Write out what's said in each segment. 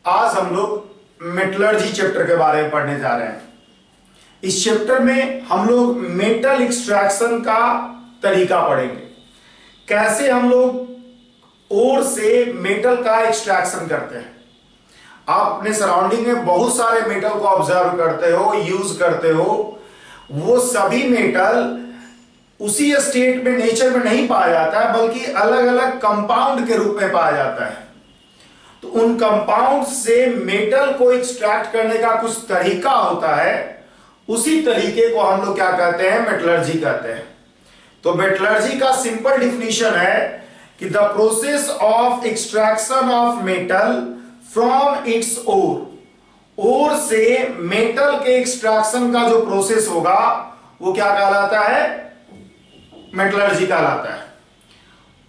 आज हम लोग मेटलर्जी चैप्टर के बारे में पढ़ने जा रहे हैं। इस चैप्टर में हम लोग मेटल एक्सट्रैक्शन का तरीका पढ़ेंगे, कैसे हम लोग ओर से मेटल का एक्सट्रैक्शन करते हैं। आप अपने सराउंडिंग में बहुत सारे मेटल को ऑब्जर्व करते हो, यूज करते हो। वो सभी मेटल उसी स्टेट में नेचर में नहीं पाया जाता है, बल्कि अलग अलग कंपाउंड के रूप में पाया जाता है। तो उन कंपाउंड से मेटल को एक्सट्रैक्ट करने का कुछ तरीका होता है। उसी तरीके को हम लोग क्या कहते हैं? मेटलर्जी कहते हैं। तो मेटलर्जी का सिंपल डिफिनीशन है कि the process of extraction of metal from its ore से मेटल के एक्सट्रैक्शन का जो प्रोसेस होगा वो क्या कहलाता है? मेटलर्जी कहलाता है।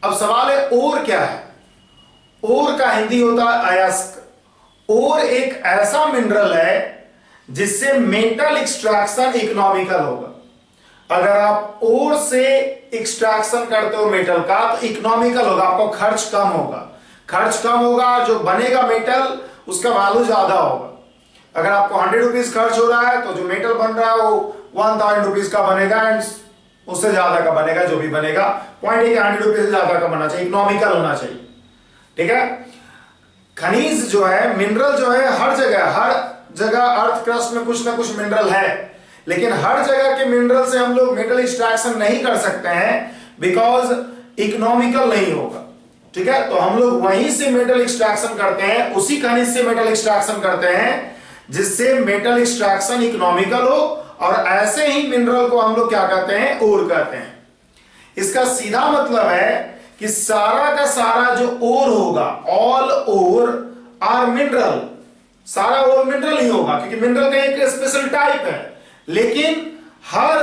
अब सवाल है ओर क्या है? ओर का हिंदी होता है अयस्क। ओर एक ऐसा मिनरल है जिससे मेटल एक्सट्रैक्शन इकोनॉमिकल होगा। अगर आप ओर से एक्सट्रैक्शन करते हो मेटल का तो इकोनॉमिकल होगा, आपको खर्च कम होगा। खर्च कम होगा, जो बनेगा मेटल उसका वैल्यू ज्यादा होगा। अगर आपको 100 रुपीज खर्च हो रहा है तो जो मेटल बन रहा है वो 1000 रुपीज का बनेगा, एंड उससे ज्यादा का बनेगा। जो भी बनेगा पॉइंट 100 रुपीज से ज्यादा का बनना चाहिए, इकोनॉमिकल होना चाहिए। ठीक है। खनिज जो है, मिनरल जो है, हर जगह अर्थ क्रस्ट में कुछ ना कुछ मिनरल है, लेकिन हर जगह के मिनरल से हम लोग मेटल एक्सट्रैक्शन नहीं कर सकते हैं, बिकॉज इकोनॉमिकल नहीं होगा। ठीक है। तो हम लोग वहीं से मेटल एक्सट्रैक्शन करते हैं, उसी खनिज से मेटल एक्सट्रैक्शन करते हैं जिससे मेटल एक्सट्रैक्शन इकोनॉमिकल हो, और ऐसे ही मिनरल को हम लोग क्या कहते हैं? ओर कहते हैं। इसका सीधा मतलब है कि सारा का सारा जो ओर होगा, ऑल ओर आर मिनरल, सारा ओर मिनरल ही होगा, क्योंकि मिनरल का एक स्पेशल टाइप है, लेकिन हर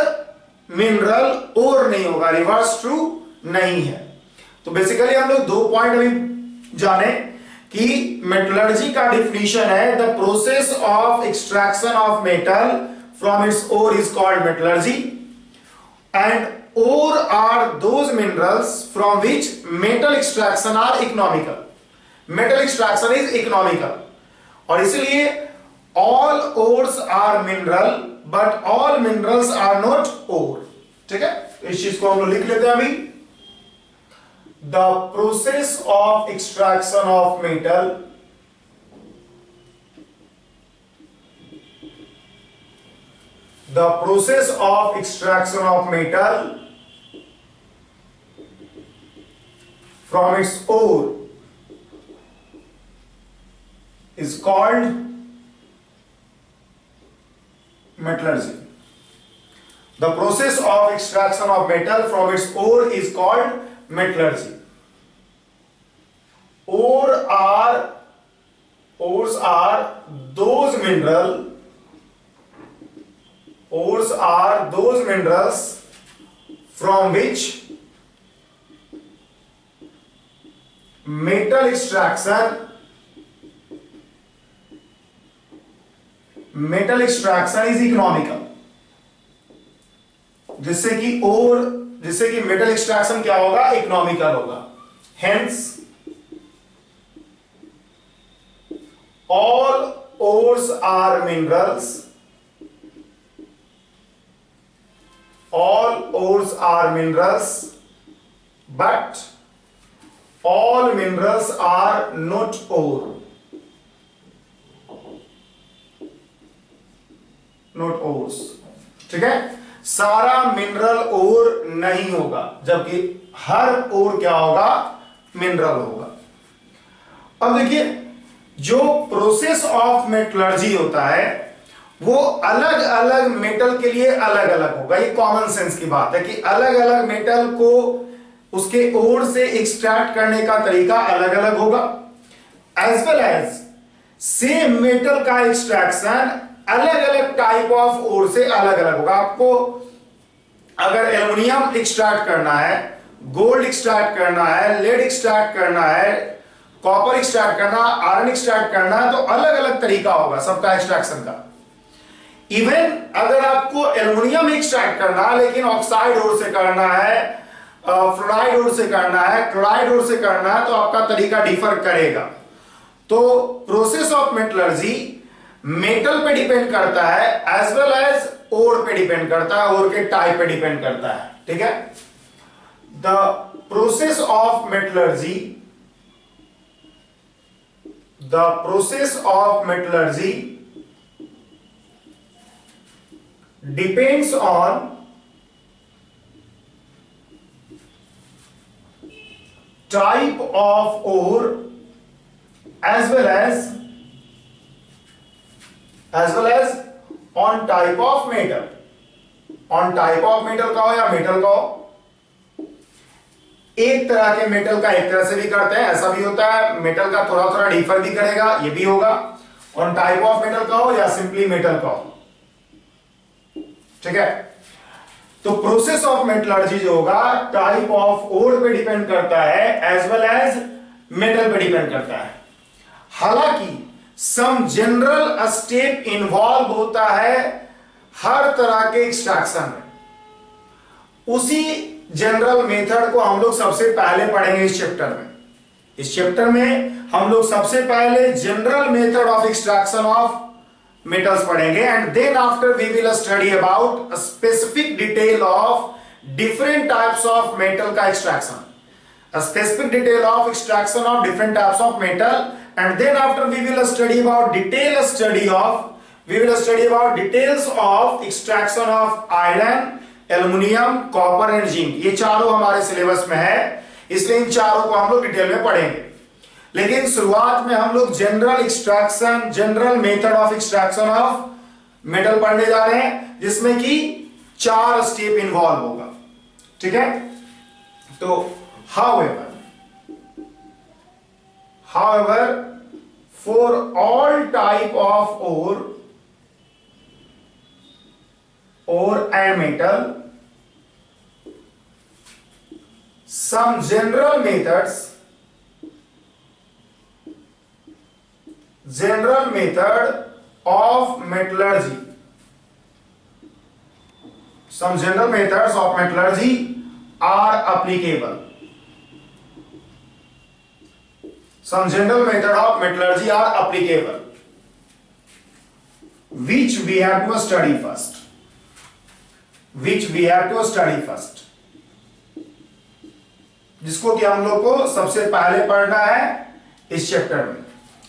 मिनरल ओर नहीं होगा, रिवर्स ट्रू नहीं है। तो बेसिकली हम लोग 2 पॉइंट अभी जाने कि मेटलर्जी का डिफिनीशन है the process of extraction of metal from its ore is called metallurgy, and ore are those minerals from which metal extraction are economical. Metal extraction is economical. और इसलिए all ores are mineral, but all minerals are not ore. ठीक है। इस चीज को हम लोग लिख लेते हैं अभी। The process of extraction of metal from its ore is called metallurgy. The process of extraction of metal from its ore is called metallurgy. Ores are those minerals from which metal extraction is economical. जिससे कि metal extraction क्या होगा? Economical होगा। Hence all ores are minerals. All ores are minerals, but all minerals are not ore. Not ores. ठीक है। सारा mineral ओर नहीं होगा, जबकि हर ओर क्या होगा? मिनरल होगा। अब देखिए, जो प्रोसेस ऑफ मेटलर्जी होता है वो अलग अलग मेटल के लिए अलग अलग होगा। ये कॉमन सेंस की बात है कि अलग अलग मेटल को उसके ओर से एक्सट्रैक्ट करने का तरीका अलग अलग होगा। As well as same metal का एक्सट्रैक्शन अलग अलग टाइप ऑफ ओर से अलग अलग होगा। आपको अगर एल्युमिनियम एक्सट्रैक्ट करना है, गोल्ड एक्सट्रैक्ट करना है, लेड एक्सट्रैक्ट करना है, कॉपर एक्सट्रैक्ट करना, आयरन एक्सट्रैक्ट करना है, तो अलग अलग तरीका होगा सबका एक्सट्रैक्शन का। इवन अगर आपको एल्युमिनियम एक्सट्रैक्ट करना है लेकिन ऑक्साइड ओर से करना है, फ्लोराइड ओर से करना है, क्लोराइड ओर से करना है, तो आपका तरीका डिफर करेगा। तो प्रोसेस ऑफ मेटलर्जी मेटल पे डिपेंड करता है एज वेल एज ओर पे डिपेंड करता है, ओर के टाइप पे डिपेंड करता है। ठीक है, the process of metallurgy, the process of metallurgy depends on type of ore as well as on type of metal, on type of metal का हो या मेटल का हो। एक तरह के मेटल का एक तरह से भी करते हैं, ऐसा भी होता है, मेटल का थोड़ा थोड़ा डिफर भी करेगा, ये भी होगा। ऑन टाइप ऑफ मेटल का हो या सिंपली मेटल का हो। ठीक है, तो प्रोसेस ऑफ मेटलर्जी जो होगा टाइप ऑफ ओर पे डिपेंड करता है एज वेल एज मेटल पे डिपेंड करता है। हालांकि सम जनरल स्टेप इन्वॉल्व होता है हर तरह के एक्सट्रैक्शन में। उसी जनरल मेथड को हम लोग सबसे पहले पढ़ेंगे इस चैप्टर में। इस चैप्टर में हम लोग सबसे पहले general method of extraction of metals पढ़ेंगे and then after we will study about a specific detail of different types of metal का extraction, a specific detail of extraction of different types of metal and then after we will study about details of extraction of iron, aluminium, copper and zinc। ये चारों हमारे syllabus में है, इसलिए इन चारों को हम लोग डिटेल में पढ़ेंगे। लेकिन शुरुआत में हम लोग general method of extraction of metal पढ़ने जा रहे हैं, जिसमें कि 4 स्टेप इन्वॉल्व होगा। ठीक है, तो however for all type of ore and metal some general method of metallurgy, some general methods of metallurgy are applicable, some general method of metallurgy are applicable which we have to study first, जिसको कि हम लोग को सबसे पहले पढ़ना है इस चैप्टर में।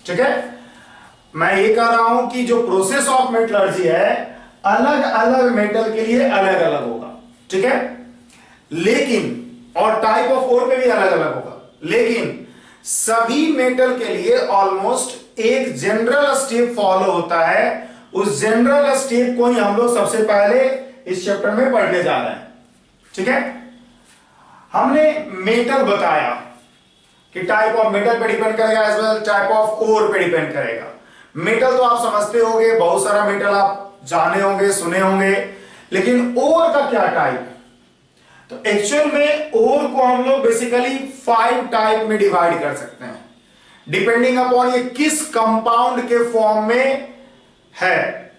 ठीक है, मैं ये कह रहा हूं कि जो प्रोसेस ऑफ मेटलर्जी है अलग अलग मेटल के लिए अलग अलग होगा। ठीक है, लेकिन और टाइप ऑफ ओर पे भी अलग अलग होगा, लेकिन सभी मेटल के लिए ऑलमोस्ट एक जनरल स्टेप फॉलो होता है। उस जनरल स्टेप को ही हम लोग सबसे पहले इस चैप्टर में पढ़ने जा रहे हैं। ठीक है, हमने मेटल बताया कि टाइप ऑफ मेटल पे डिपेंड करेगा as well type of ore पे डिपेंड करेगा। मेटल तो आप समझते होंगे, बहुत सारा मेटल आप जाने होंगे, सुने होंगे, लेकिन ओर का क्या टाइप? तो एक्चुअल में ओर को हम लोग बेसिकली 5 टाइप में डिवाइड कर सकते हैं, डिपेंडिंग अपॉन ये किस कंपाउंड के फॉर्म में है।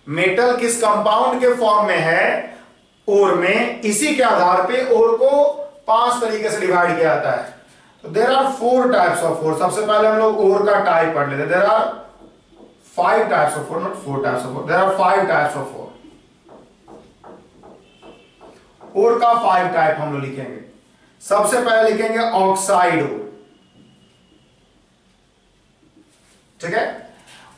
मेटल किस कंपाउंड के फॉर्म में है ओर में, इसी के आधार पे ओर को 5 तरीके से डिवाइड किया जाता है। तो there are 4 types of ore. सबसे पहले हम लोग ओर का टाइप पढ़ लेते हैं। There are 5 types of ore, not 4 types of ore, there are 5 types of ore. Ore का 5 टाइप हम लोग लिखेंगे। सबसे पहले लिखेंगे ऑक्साइड ओर। ठीक है,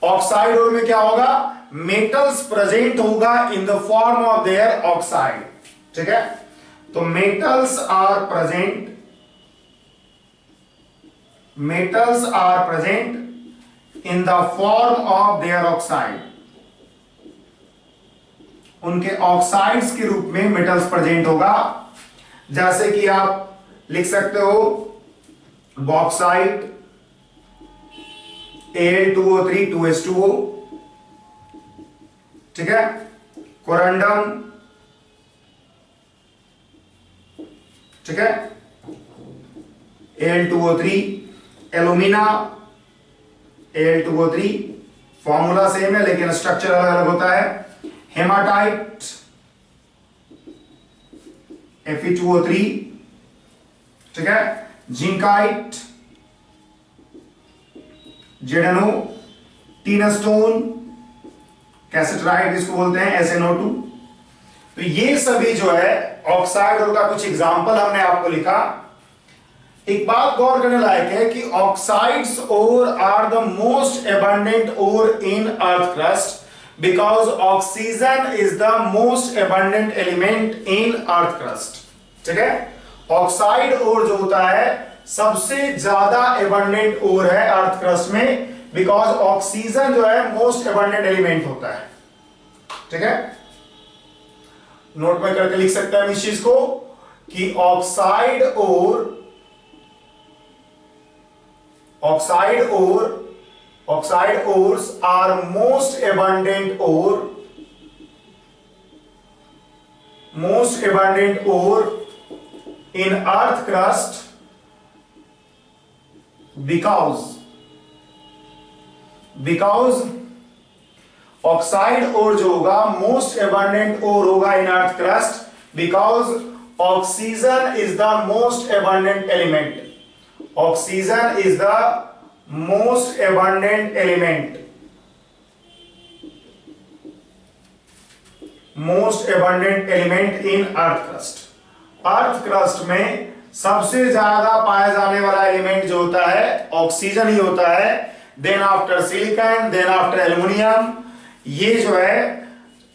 ऑक्साइड ओर में क्या होगा? मेटल्स प्रेजेंट होगा in the form of their oxide. ठीक है, तो metals are present in the form of their oxide। उनके ऑक्साइड्स के रूप में मेटल्स प्रेजेंट होगा। जैसे कि आप लिख सकते हो बॉक्साइट Al2O3 2H2O। ठीक है, कोरंडम, ठीक है, Al2O3, alumina Al2O3, formula same है लेकिन स्ट्रक्चर अलग अलग होता है। हेमाटाइट Fe2O3, ठीक है, जिंकाइट जेडनो, टीनस्टोन, कैसेटराइट जिसको बोलते हैं, SnO2। तो ये सभी जो है ऑक्साइड और का कुछ एग्जांपल हमने आपको लिखा। एक बात गौर करने लायक है कि oxides ore are the most abundant ore in earth crust because oxygen is the most abundant element in earth crust. ठीक है, ऑक्साइड ओर जो होता है सबसे ज्यादा एबंडेंट ओर है अर्थ क्रस्ट में, बिकॉज ऑक्सीजन जो है मोस्ट एबंडेंट एलिमेंट होता है। ठीक है, नोट में करके लिख सकते हैं इस चीज को कि oxide ores are most abundant ore in earth crust because oxide ore जो होगा मोस्ट एबंडेंट ओर होगा in earth crust because oxygen is the most abundant element. Oxygen is the most abundant element, most abundant element in earth crust. Earth crust में सबसे ज्यादा पाया जाने वाला element जो होता है ऑक्सीजन ही होता है। Then after silicon, then after aluminium. ये जो है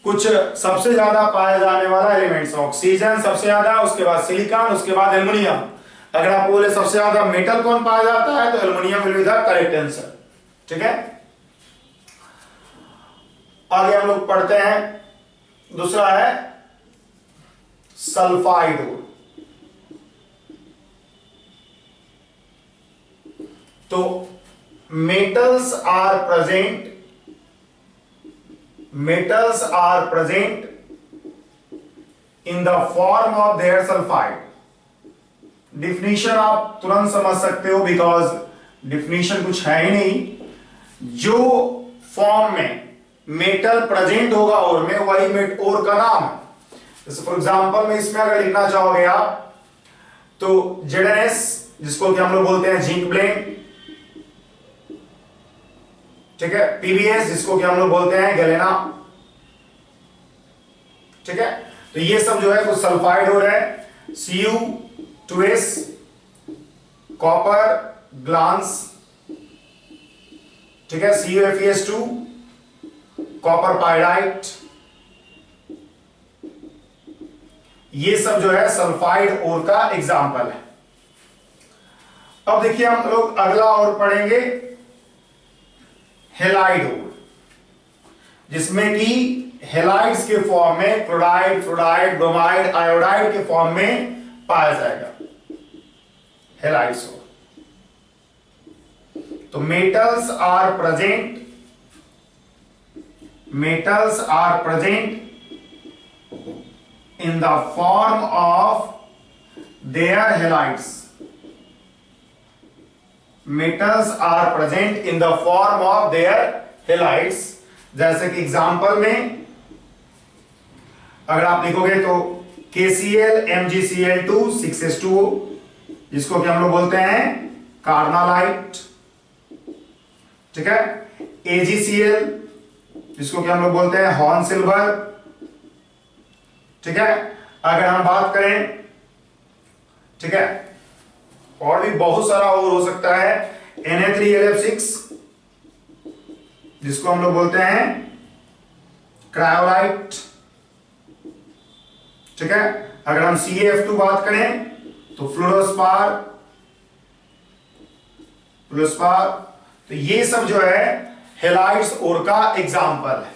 कुछ सबसे ज्यादा पाया जाने वाला एलिमेंट्स, ऑक्सीजन सबसे ज्यादा, उसके बाद सिलिकॉन, उसके बाद एल्युमिनियम। अगर आप बोले सबसे ज्यादा मेटल कौन पाया जाता है तो aluminium will be the correct answer. ठीक है, आगे हम लोग पढ़ते हैं। दूसरा है सल्फाइड ओर। तो metals are present in the form of their sulfide। Definition आप तुरंत समझ सकते हो बिकॉज डिफिनीशन कुछ है ही नहीं। जो फॉर्म में मेटल प्रेजेंट होगा और में वही और का नाम है। जैसे फॉर एग्जांपल में इसमें अगर लिखना चाहोगे आप तो ZnS जिसको कि हम लोग बोलते हैं जिंक ब्लेंड। ठीक है, PbS जिसको कि हम लोग बोलते हैं गैलेना। ठीक है, तो ये सब जो है कुछ सल्फाइड हो रहा है। Cu2S, copper glance. ठीक है, CuFeS2, कॉपर पायराइट। ये सब जो है सल्फाइड ओर का एग्जाम्पल है। अब देखिए हम लोग अगला और पढ़ेंगे हेलाइड ओर, जिसमें कि हेलाइड्स के फॉर्म में क्लोराइड, फ्लोराइड, ब्रोमाइड, आयोडाइड के फॉर्म में पाया जाएगा हेलाइड्स ओर। तो metals are present in the form of their halides। metals are present in the form of their halides। जैसे कि एग्जांपल में अगर आप लिखोगे तो KCl MgCl2 6H2O जिसको कि हम लोग बोलते हैं कार्नालाइट। ठीक है, AgCl जिसको कि हम लोग बोलते हैं हॉर्न सिल्वर। ठीक है, अगर हम बात करें, ठीक है, और भी बहुत सारा और हो सकता है Na3LF6 जिसको हम लोग बोलते हैं क्रायोलाइट। ठीक है, अगर हम CaF2 बात करें तो फ्लोरोस्पार। तो ये सब जो है हेलाइड्स ओर का एग्जाम्पल है।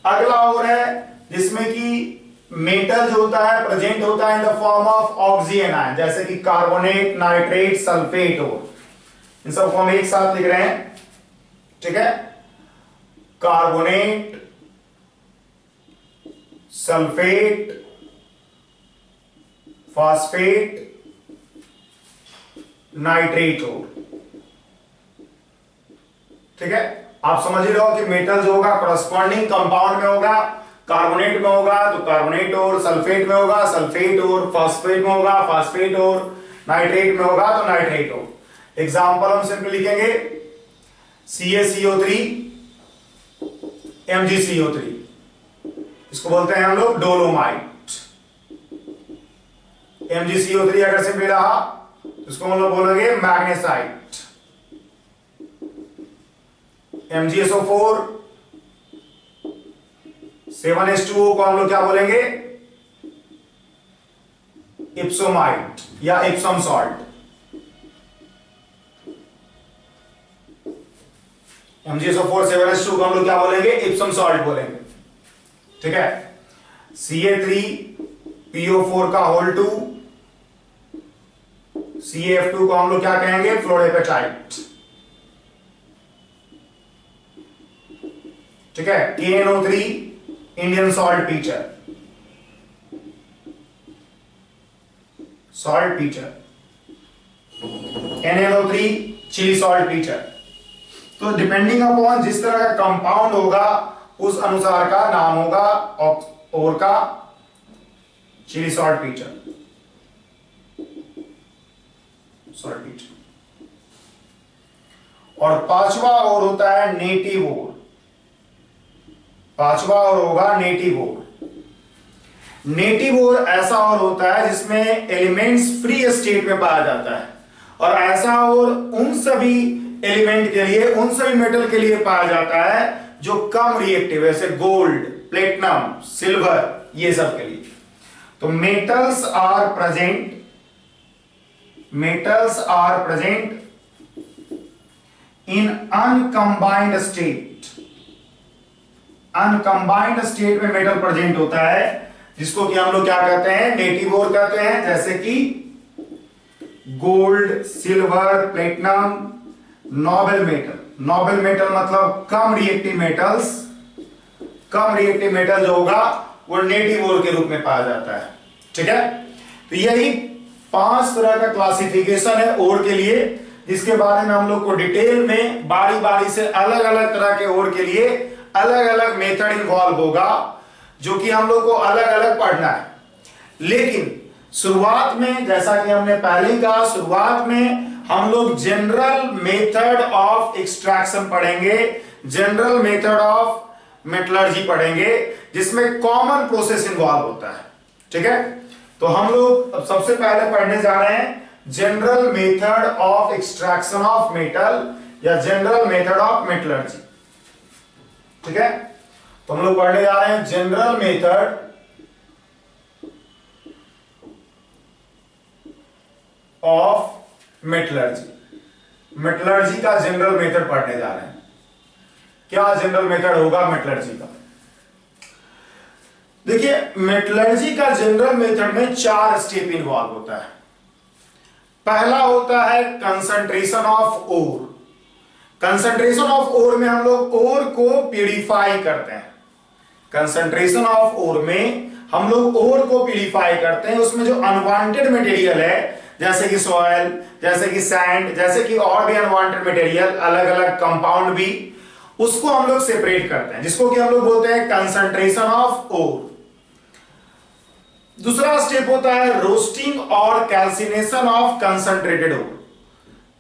अगला और है जिसमें कि मेटल जो होता है प्रेजेंट होता है इन the form of oxygen ion, जैसे कि कार्बोनेट, नाइट्रेट, सल्फेट। और इन सबको हम एक साथ लिख रहे हैं। ठीक है, कार्बोनेट, सल्फेट, फास्फेट, नाइट्रेट। और ठीक है, आप समझ ही रहो कि मेटल जो होगा करस्पॉन्डिंग कंपाउंड में होगा। कार्बोनेट में होगा तो कार्बोनेट और, सल्फेट में होगा सल्फेट और, फास्फेट में होगा फास्फेट और, नाइट्रेट में होगा तो नाइट्रेट और। एग्जांपल हम सिंपल लिखेंगे CaCO3 MgCO3, इसको बोलते हैं हम लोग डोलोमाइट। MgCO3 अगर सिंपली रहा इसको हम लोग बोलेंगे मैग्नेसाइट। MgSO4 7H2O को हम लोग क्या बोलेंगे? इप्सोमाइट या इप्सम सॉल्ट। MgSO4 7H2 को हम लोग क्या बोलेंगे? इप्सम सॉल्ट बोलेंगे। ठीक है। Ca3PO4 का होल 2, CaF2 को हम लोग क्या कहेंगे? फ्लोरेपेटाइट। ठीक है। KNO3 Indian saltpetre, saltpetre. NNO3 Chile saltpetre. तो डिपेंडिंग अपॉन जिस तरह का कंपाउंड होगा उस अनुसार का नाम होगा और का Chile saltpetre, saltpetre. और पांचवा और होता है नेटिव ओर। पांचवा और होगा नेटिव ओर। नेटिव ओर ऐसा और होता है जिसमें एलिमेंट्स फ्री स्टेट में पाया जाता है, और ऐसा और उन सभी एलिमेंट के लिए, उन सभी मेटल के लिए पाया जाता है जो कम रिएक्टिव है, जैसे गोल्ड, प्लेटिनम, सिल्वर, ये सब के लिए। तो metals are present in uncombined state. Uncombined state में मेटल प्रेजेंट होता है जिसको कि हम लोग क्या कहते हैं? नेटिव ओर कहते हैं। जैसे कि gold, silver, platinum, Nobel metal. Nobel metal मतलब कम रिएक्टिव मेटल्स। कम रिएक्टिव मेटल जो होगा वो नेटिव ओर के रूप में पाया जाता है। ठीक है। तो यही 5 तरह का क्लासिफिकेशन है ओर के लिए, जिसके बारे में हम लोग को डिटेल में बारी बारी से अलग अलग तरह के ओर के लिए अलग अलग मेथड इन्वॉल्व होगा, जो कि हम लोग को अलग अलग पढ़ना है। लेकिन शुरुआत में, जैसा कि हमने पहले कहा, शुरुआत में हम लोग जनरल मेथड ऑफ एक्सट्रैक्शन पढ़ेंगे, जनरल मेथड ऑफ मेटलर्जी पढ़ेंगे, जिसमें कॉमन प्रोसेस इन्वॉल्व होता है। ठीक है। तो हम लोग अब सबसे पहले पढ़ने जा रहे हैं general method of extraction of metal या जनरल मेथड ऑफ मेटलर्जी। ठीक है। तो हम लोग पढ़ने जा रहे हैं general method of metallurgy. Metallurgy का जनरल मेथड पढ़ने जा रहे हैं। क्या जनरल मेथड होगा मेटलर्जी का? देखिए, मेटलर्जी का जनरल मेथड में 4 स्टेप इन्वॉल्व होता है। पहला होता है concentration of ore. Concentration of ore में हम लोग ओर को प्यूरिफाई करते हैं। कंसंट्रेशन ऑफ ओर में हम लोग ओर को प्यूरिफाई करते हैं। उसमें जो अनवांटेड मटेरियल है, जैसे कि सॉइल, जैसे कि सैंड, जैसे कि और भी अनवांटेड मटेरियल, अलग अलग कंपाउंड भी, उसको हम लोग सेपरेट करते हैं, जिसको कि हम लोग बोलते हैं कंसंट्रेशन ऑफ ओर। दूसरा स्टेप होता है रोस्टिंग और calcination of concentrated ore.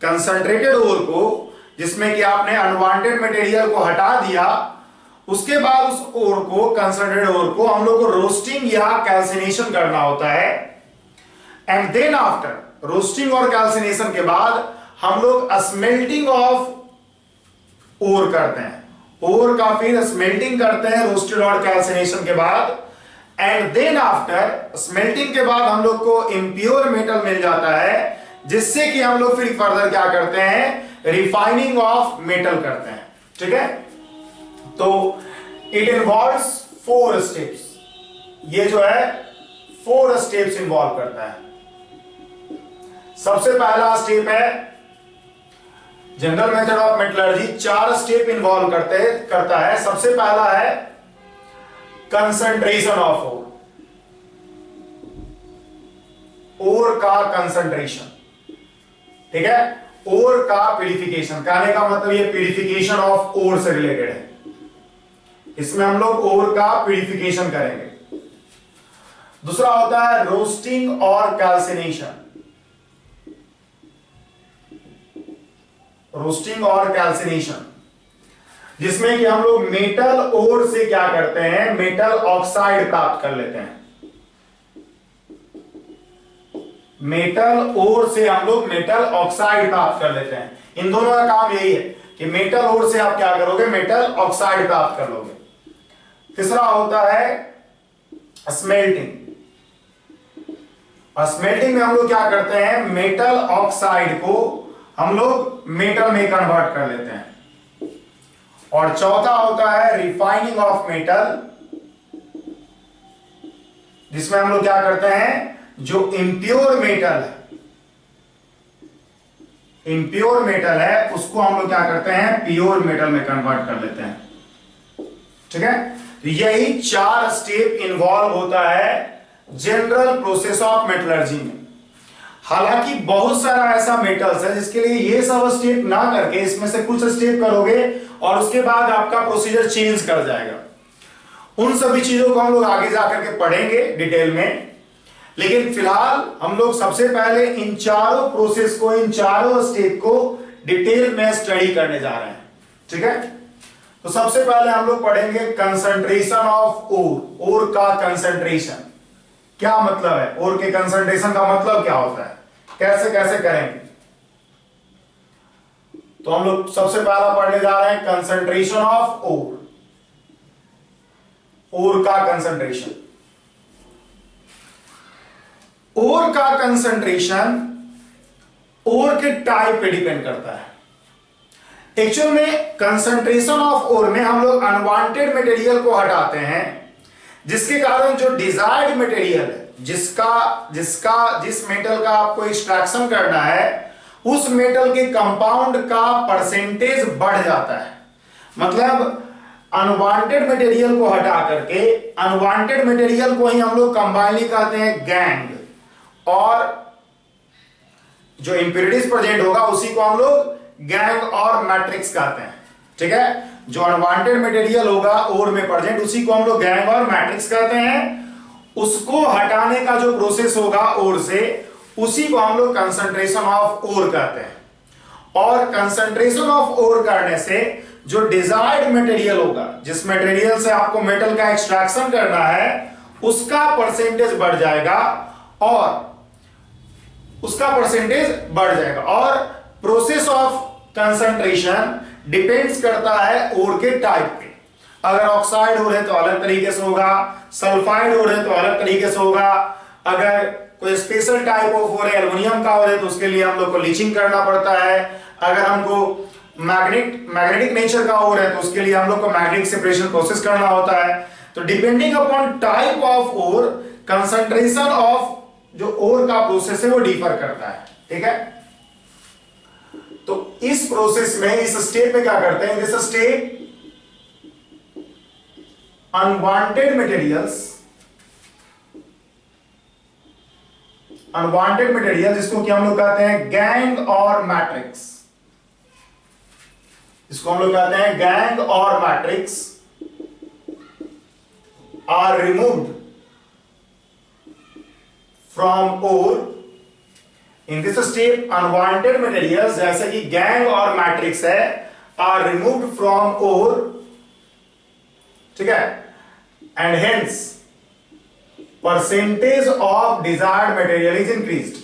Concentrated ore को, जिसमें कि आपने अनवांटेड मटेरियल को हटा दिया, उसके बाद उस ओर को, कंसंट्रेटेड ओर को हम लोग को रोस्टिंग या कैल्सिनेशन करना होता है। एंड देन आफ्टर रोस्टिंग और कैल्सिनेशन के बाद हम लोग स्मेल्टिंग ऑफ ओर करते हैं। ओर का फिर स्मेल्टिंग करते हैं रोस्टेड और कैल्सिनेशन के बाद। एंड देन आफ्टर स्मेल्टिंग के बाद हम लोग को इम्प्योर मेटल मिल जाता है, जिससे कि हम लोग फिर फर्दर क्या करते हैं? रिफाइनिंग ऑफ मेटल करते हैं। ठीक है। तो इट इन्वॉल्व्स 4 स्टेप्स। ये जो है 4 स्टेप्स इन्वॉल्व करता है। सबसे पहला स्टेप है general method of metallurgy, 4 step involve करता है। सबसे पहला है कंसंट्रेशन ऑफ ओर। ओर का कंसंट्रेशन। ठीक है। ओर का प्यूरिफिकेशन। कहने का मतलब ये प्यूरिफिकेशन ऑफ ओर से रिलेटेड है। इसमें हम लोग ओर का प्यूरिफिकेशन करेंगे। दूसरा होता है रोस्टिंग और कैल्सिनेशन। रोस्टिंग और कैल्सिनेशन जिसमें कि हम लोग मेटल ओर से क्या करते हैं, मेटल ऑक्साइड प्राप्त कर लेते हैं। मेटल ओर से हम लोग मेटल ऑक्साइड प्राप्त कर लेते हैं। इन दोनों का काम यही है कि मेटल ओर से आप क्या करोगे, मेटल ऑक्साइड प्राप्त कर लोगे। तीसरा होता है स्मेल्टिंग। और स्मेल्टिंग में हम लोग क्या करते हैं, मेटल ऑक्साइड को हम लोग मेटल में कन्वर्ट कर लेते हैं। और चौथा होता है रिफाइनिंग ऑफ मेटल, जिसमें हम लोग क्या करते हैं, जो इम्प्योर मेटल है, इम्प्योर मेटल है, उसको हम लोग क्या करते हैं, प्योर मेटल में कन्वर्ट कर लेते हैं। ठीक है, तो यही 4 स्टेप इन्वॉल्व होता है जनरल प्रोसेस ऑफ मेटलर्जी में। हालांकि बहुत सारा ऐसा मेटल्स है जिसके लिए ये सब स्टेप ना करके इसमें से कुछ स्टेप करोगे और उसके बाद आपका प्रोसीजर चेंज कर जाएगा। उन सभी चीजों को हम लोग आगे जाकर के पढ़ेंगे डिटेल में, लेकिन फिलहाल हम लोग सबसे पहले इन चारों प्रोसेस को, इन चारों स्टेप को डिटेल में स्टडी करने जा रहे हैं। ठीक है, तो सबसे पहले हम लोग पढ़ेंगे कंसंट्रेशन ऑफ ओर। ओर का कंसंट्रेशन क्या मतलब है, ओर के कंसंट्रेशन का मतलब क्या होता है, कैसे कैसे करेंगे। तो हम लोग सबसे पहला पढ़ने जा रहे हैं कंसंट्रेशन ऑफ ओर। ओर का कंसंट्रेशन, ओर का कंसंट्रेशन ओर के टाइप पे डिपेंड करता है। एक्चुअल में कंसंट्रेशन ऑफ ओर में हम लोग अनवांटेड मटेरियल को हटाते हैं, जिसके कारण जो डिजायर्ड मटेरियल है, जिस मेटल का आपको एक्सट्रैक्शन करना है, उस मेटल के कंपाउंड का परसेंटेज बढ़ जाता है। मतलब अनवांटेड मटेरियल को हटा करके अनवांटेड मटेरियल को ही हम लोग कंबाइनली कहते हैं गैंग, और जो इंप्योरिटीज प्रेजेंट होगा उसी को हम लोग गैंग और मैट्रिक्स कहते हैं। ठीक है, जो अनवांटेड मटेरियल होगा ओर में प्रेजेंट उसी को हम लोग गैंग और मैट्रिक्स कहते हैं। उसको हटाने का जो प्रोसेस होगा ओर से, उसी को हम लोग कंसंट्रेशन ऑफ ओर कहते हैं। और कंसंट्रेशन ऑफ ओर करने से जो डिजायर्ड मटेरियल होगा, जिस मटेरियल से आपको मेटल का एक्सट्रैक्शन करना है, उसका परसेंटेज बढ़ जाएगा और और प्रोसेस ऑफ कंसंट्रेशन डिपेंड्स करता है ओर के टाइप पे। अगर ऑक्साइड ओर है तो अलग तरीके से होगा, सल्फाइड ओर है तो अलग तरीके से होगा, अगर कोई स्पेशल टाइप ऑफ ओर है, एल्युमिनियम का ओर है, तो उसके लिए हम लोग को लीचिंग करना पड़ता है। अगर हमको मैग्नेटिक नेचर का ओर है तो उसके लिए हम लोग को मैग्नेटिक सेपरेशन प्रोसेस करना होता है। तो depending upon type of ore, concentration of जो ओर का प्रोसेस है वो डिफर करता है। ठीक है, तो इस प्रोसेस में, इस स्टेप में क्या करते हैं, दिस स्टेप अनवांटेड मटेरियल जिसको कि हम लोग कहते हैं गैंग और मैट्रिक्स, इसको हम लोग कहते हैं गैंग और matrix, are removed from ore. In this step unwanted materials जैसे कि गैंग और मैट्रिक्स है, आर रिमूव्ड फ्रॉम ओर। ठीक है, and hence percentage of desired material is increased.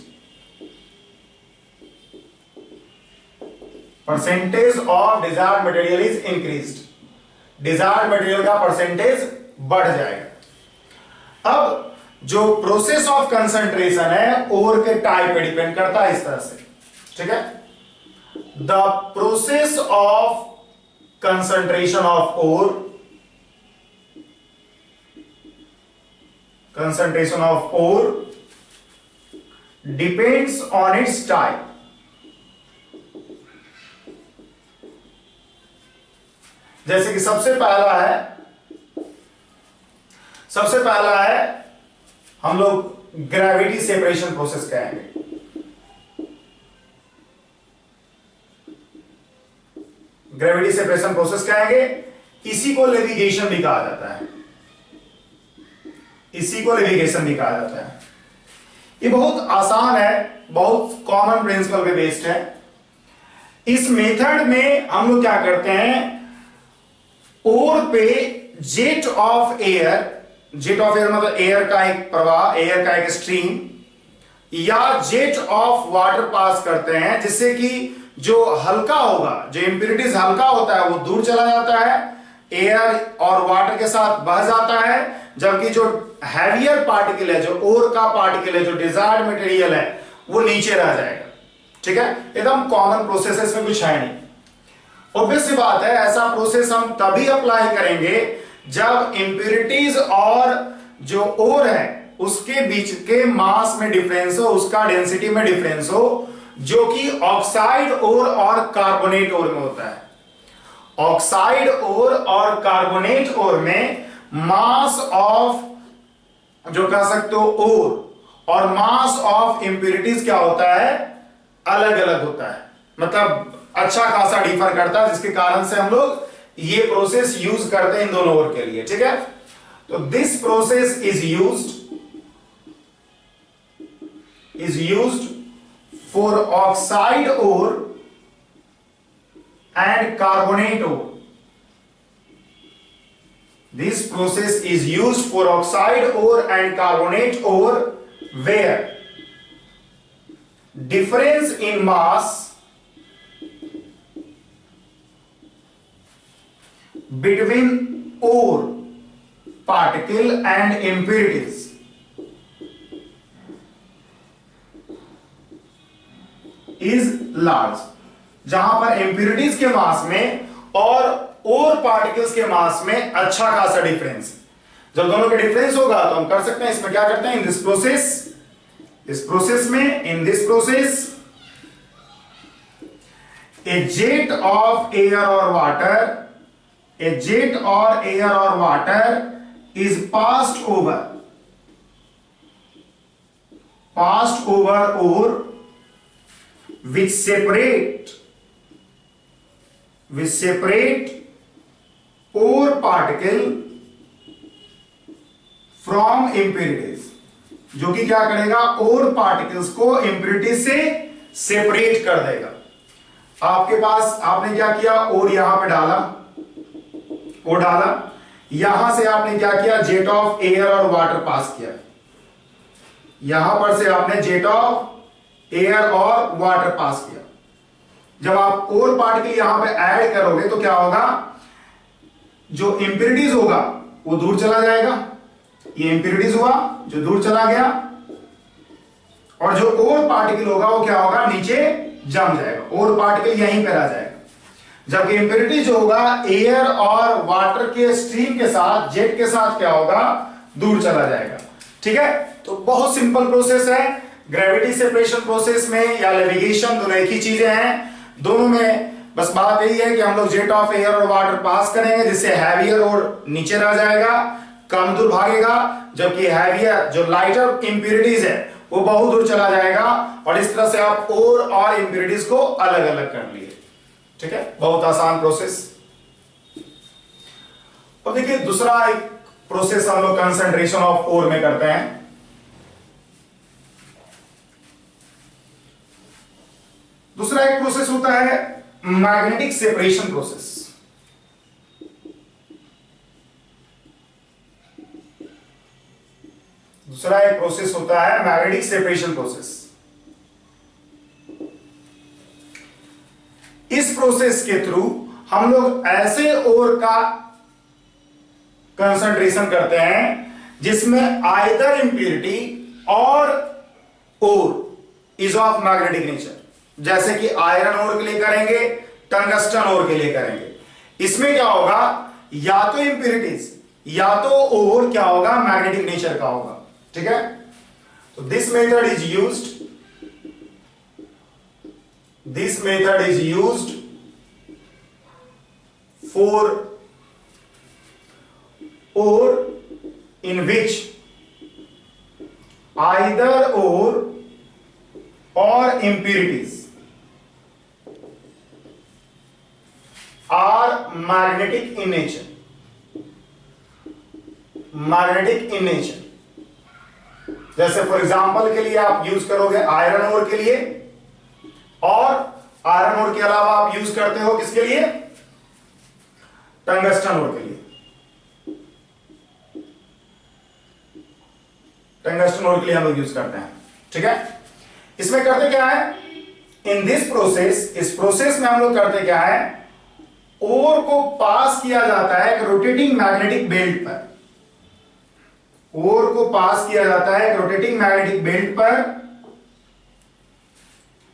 Percentage of desired material is increased, desired material का percentage बढ़ जाएगा। अब जो प्रोसेस ऑफ कंसंट्रेशन है ओर के टाइप पे डिपेंड करता है, इस तरह से। ठीक है, the process of concentration of ore, concentration of ore depends on its type। जैसे कि सबसे पहला है हम लोग ग्रेविटी सेपरेशन प्रोसेस कहेंगे। ग्रेविटी सेपरेशन प्रोसेस कहेंगे, इसी को लेविगेशन भी कहा जाता है, इसी को लेविगेशन भी कहा जाता है। ये बहुत आसान है, बहुत कॉमन प्रिंसिपल पे बेस्ड है। इस मेथड में हम लोग क्या करते हैं, ओर पे jet of air, jet of air मतलब एयर का एक प्रवाह, एयर का एक स्ट्रीम, या जेट ऑफ वाटर पास करते हैं, जिससे कि जो हल्का होगा, जो इंप्योरिटीज हल्का होता है वो दूर चला जाता है, एयर और वाटर के साथ बह जाता है, जबकि जो हैवियर पार्टिकल है, जो ओर का पार्टिकल है, जो डिजायर्ड मटेरियल है, वो नीचे रह जाएगा। ठीक है, एकदम कॉमन प्रोसेस है, इसमें कुछ है नहीं। ऑब्वियस सी बात है, ऐसा प्रोसेस हम तभी अप्लाई करेंगे जब इंप्योरिटीज और जो ओर है उसके बीच के मास में डिफरेंस हो, उसका डेंसिटी में डिफरेंस हो, जो कि ऑक्साइड ओर और कार्बोनेट ओर में होता है। ऑक्साइड ओर और कार्बोनेट ओर में मास ऑफ, जो कह सकते हो, ओर और मास ऑफ इंप्योरिटीज क्या होता है, अलग अलग होता है, मतलब अच्छा खासा डिफर करता है, जिसके कारण से हम लोग ये प्रोसेस यूज करते हैं इन दोनों ओर के लिए। ठीक है, तो this process is used for oxide ore and carbonate ore. This process is used for oxide ore and carbonate ore where difference in mass between ore particle and impurities is large। जहां पर impurities के मास में और और particles के मास में अच्छा खासा डिफरेंस। जब दोनों के डिफरेंस होगा तो हम कर सकते हैं, इसमें क्या करते हैं, इन this process A jet of air और वाटर इज पास्ड ओवर और which separate ore particle from impurities, जो कि क्या करेगा, ओर पार्टिकल्स को इंप्योरिटीज से सेपरेट कर देगा। आपके पास, आपने क्या किया, ओर यहां पे डाला, यहां से आपने क्या किया, जेट ऑफ एयर और वाटर पास किया, यहां पर से आपने जेट ऑफ एयर और वाटर पास किया। जब आप ओर पार्टिकल यहां पे ऐड करोगे तो क्या होगा, जो इंप्योरिटीज होगा वो दूर चला जाएगा, ये इंप्योरिटीज हुआ जो दूर चला गया, और जो ओर पार्टिकल होगा वो क्या होगा, नीचे जम जाएगा, ओर पार्टिकल यहीं पे रह जाएगा। जबकि इंप्योरिटीज जो होगा एयर और वाटर के स्ट्रीम के साथ, जेट के साथ क्या होगा, दूर चला जाएगा। ठीक है, तो बहुत सिंपल प्रोसेस है। ग्रेविटी सेपरेशन प्रोसेस में या लेविगेशन, दोनों एक ही चीजें हैं। दोनों में बस बात यही है कि हम लोग जेट ऑफ एयर और वाटर पास करेंगे, जिससे हैवियर और नीचे रह जाएगा, कम दूर भागेगा, जबकि हैवियर जो लाइटर इंप्योरिटीज है वो बहुत दूर चला जाएगा। और इस तरह से आप ओर और इंप्योरिटीज को अलग अलग कर लिए। ठीक है, बहुत आसान प्रोसेस। अब देखिए, दूसरा एक प्रोसेस हम लोग कंसंट्रेशन ऑफ ओर में करते हैं। दूसरा एक प्रोसेस होता है मैग्नेटिक सेपरेशन प्रोसेस। दूसरा एक प्रोसेस होता है मैग्नेटिक सेपरेशन प्रोसेस। इस प्रोसेस के थ्रू हम लोग ऐसे ओर का कंसंट्रेशन करते हैं जिसमें आइदर इंप्योरिटी और ore is of magnetic nature, जैसे कि आयरन ओर के लिए करेंगे, टंगस्टन ओर के लिए करेंगे। इसमें क्या होगा, या तो इंप्योरिटीज या तो ओर क्या होगा, मैग्नेटिक नेचर का होगा। ठीक है, तो this method is used for ore in which either ore or impurities are magnetic in nature. Magnetic in nature, जैसे फॉर एग्जांपल के लिए आप यूज करोगे आयरन ओर के लिए, और आयरन ओर के अलावा आप यूज करते हो किसके लिए, टंगस्टन ओर के लिए, टंगस्टन ओर के लिए हम लोग यूज करते हैं। ठीक है, इसमें करते क्या है, इन दिस प्रोसेस, इस प्रोसेस में हम लोग करते क्या है, ओर को पास किया जाता है एक रोटेटिंग मैग्नेटिक बेल्ट पर, ओर को पास किया जाता है एक रोटेटिंग मैग्नेटिक बेल्ट पर,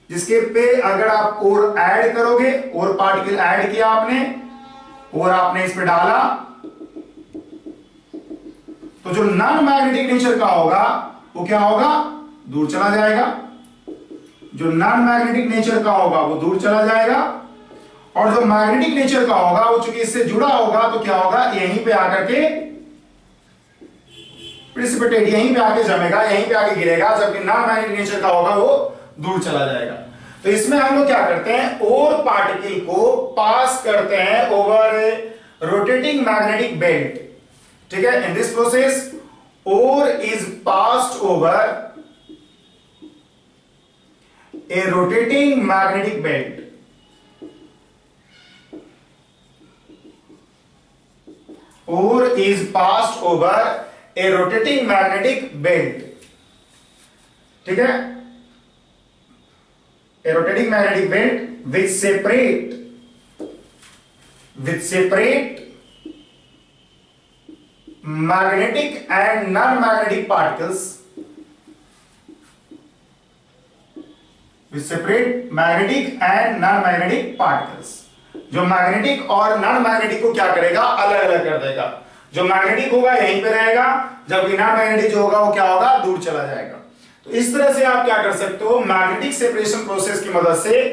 जिसके पे अगर आप ओर ऐड करोगे, ओर पार्टिकल ऐड किया आपने, और आपने इस पे डाला, तो जो नॉन मैग्नेटिक नेचर का होगा वो क्या होगा, दूर चला जाएगा। जो नॉन मैग्नेटिक नेचर का होगा वो दूर चला जाएगा, और जो मैग्नेटिक नेचर का होगा वो चूंकि इससे जुड़ा होगा तो क्या होगा, यहीं पे आकर के प्रिसिपिटेट, यहीं पे आके जमेगा, यहीं पे आके गिरेगा, जबकि नॉन मैग्नेटिक नेचर का होगा वो दूर चला जाएगा। तो इसमें हम लोग क्या करते हैं, ओर पार्टिकल को पास करते हैं ओवर रोटेटिंग मैग्नेटिक बेल्ट। ठीक है, in this process ore is passed over a rotating magnetic belt, ore is passed over a rotating magnetic belt। ठीक है, a rotating magnetic belt which separate magnetic and non-magnetic particles, which separate magnetic and non-magnetic particles। जो magnetic और non magnetic को क्या करेगा, अलग अलग कर देगा। जो मैग्नेटिक होगा यहीं पे रहेगा, जबकि नॉन मैग्नेटिक जो होगा वो क्या होगा, दूर चला जाएगा। तो इस तरह से आप क्या कर सकते हो, मैग्नेटिक सेपरेशन प्रोसेस की मदद से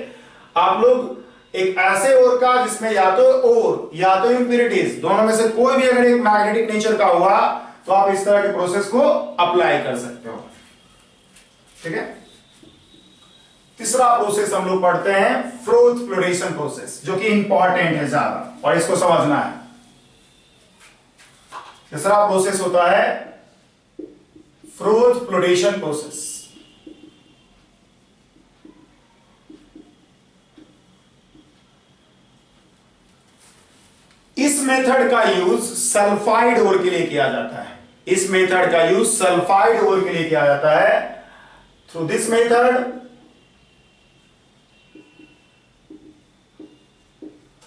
आप लोग एक ऐसे ओर का जिसमें या तो ओर या तो इंप्यूरिटीज, दोनों में से कोई भी अगर एक मैग्नेटिक नेचर का हुआ तो आप इस तरह के प्रोसेस को अप्लाई कर सकते हो। ठीक है, तीसरा प्रोसेस हम लोग पढ़ते हैं फ्रोथ फ्लोरेशन प्रोसेस, जो कि इंपॉर्टेंट है ज्यादा और इसको समझना है। तीसरा प्रोसेस होता है फ्रोथ फ्लोरेशन प्रोसेस। इस मेथड का यूज सल्फाइड ओर के लिए किया जाता है। इस मेथड का यूज सल्फाइड ओर के लिए किया जाता है। Through this method,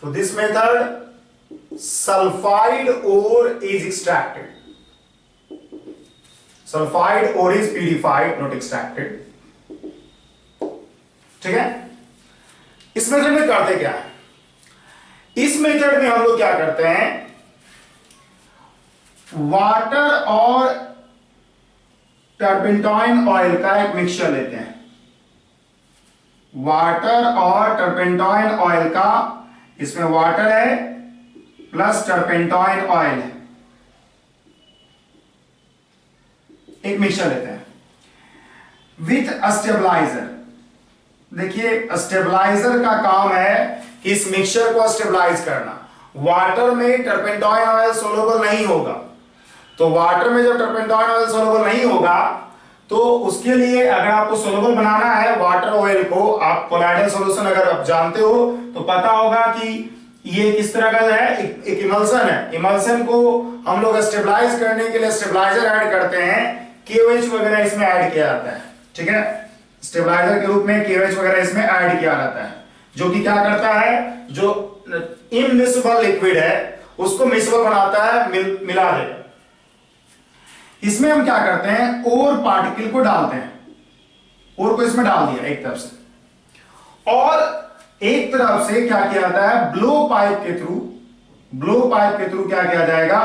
so this method sulfide ore is extracted, sulfide ore is purified not extracted। ठीक है, इस मेथड में करते क्या है, इस मेथड में हम लोग क्या करते हैं, वाटर और टर्पेंटाइन ऑयल का एक मिक्सचर लेते हैं। वाटर और टर्पेंटाइन ऑयल का, इसमें वाटर है प्लस टर्पेंटाइन ऑयल है, एक मिक्सचर लेते हैं विथ स्टेबलाइजर। देखिए, स्टेबलाइजर का काम है कि इस मिक्सचर को स्टेबलाइज करना। वाटर में टर्पेंटाइन ऑयल सोलुबल नहीं होगा, तो वाटर में जब टर्पेंटाइन ऑयल सोलुबल नहीं होगा तो उसके लिए अगर आपको सोलुबल बनाना है वाटर ऑयल को, आप कोलाइडल सॉल्यूशन अगर आप जानते हो तो पता होगा कि ये किस तरह का है, एक इमल्सन है। इमल्सन को हम लोग स्टेबलाइज करने के लिए स्टेबलाइजर ऐड करते हैं, KOH वगैरह इसमें ऐड किया जाता है। ठीक है, स्टेबलाइजर के रूप में KOH वगैरह इसमें ऐड किया जाता है, जो कि क्या करता है, जो इमिसिबल लिक्विड है उसको मिसिबल बनाता है, मिला देगा। इसमें हम क्या करते हैं, ओर पार्टिकल को डालते हैं, ओर को इसमें डाल दिया एक तरफ से, और एक तरफ से क्या किया जाता है, ब्लो पाइप के थ्रू, ब्लो पाइप के थ्रू क्या किया जाएगा,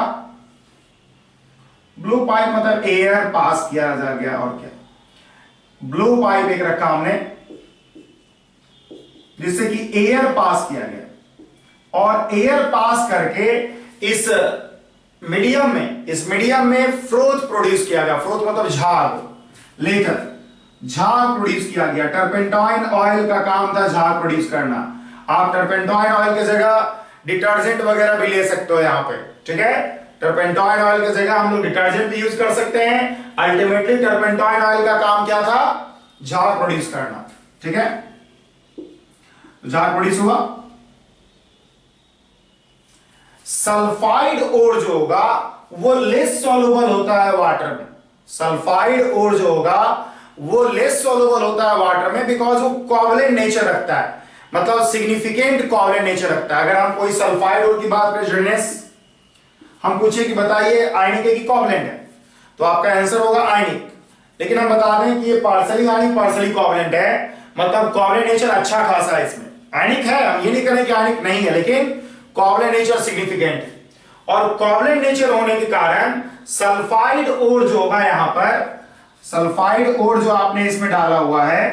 ब्लो पाइप मतलब एयर पास किया जा गया, और क्या, ब्लो पाइप एक रखा हमने जिससे कि एयर पास किया गया, और एयर पास करके इस मीडियम में फ्रोथ प्रोड्यूस किया गया। फ्रोथ मतलब झाग, लेकर झाग प्रोड्यूस किया गया। टर्पेंटाइन ऑयल का काम था झाग प्रोड्यूस करना। आप टर्पेंटाइन ऑयल की जगह डिटर्जेंट वगैरह भी ले सकते हो यहां पे। ठीक है, टर्पेंटाइन ऑयल की जगह हम लोग डिटर्जेंट भी यूज कर सकते हैं। अल्टीमेटली टर्पेंटाइन ऑयल का काम क्या था, झाग प्रोड्यूस करना। ठीक है, झाग प्रोड्यूस हुआ। सल्फाइड ओर जो होगा वो लेस सॉल्युबल होता है वाटर में। सल्फाइड ओर जो होगा वो लेस सॉल्युबल होता है वाटर में, बिकॉज वो कोवलेंट नेचर रखता है, मतलब सिग्निफिकेंट कोवलेंट नेचर रखता है। अगर हम कोई सल्फाइड ओर की बात करें स्टूडेंट्स, हम पूछे कि बताइए आयनिक है कि कोवलेंट है, तो आपका आंसर होगा आयनिक। लेकिन हम बता दें कि ये पार्सली आयनिक पार्सली कोवलेंट है, मतलब कोवलेंट नेचर अच्छा खासा है इसमें। आयनिक है, हम ये नहीं करें कि आयनिक नहीं है, लेकिन कोवलेंट नेचर सिग्निफिकेंट है। और कोवलेंट नेचर होने के कारण सल्फाइड ओर जो होगा, यहां पर सल्फाइड ओर जो आपने इसमें डाला हुआ है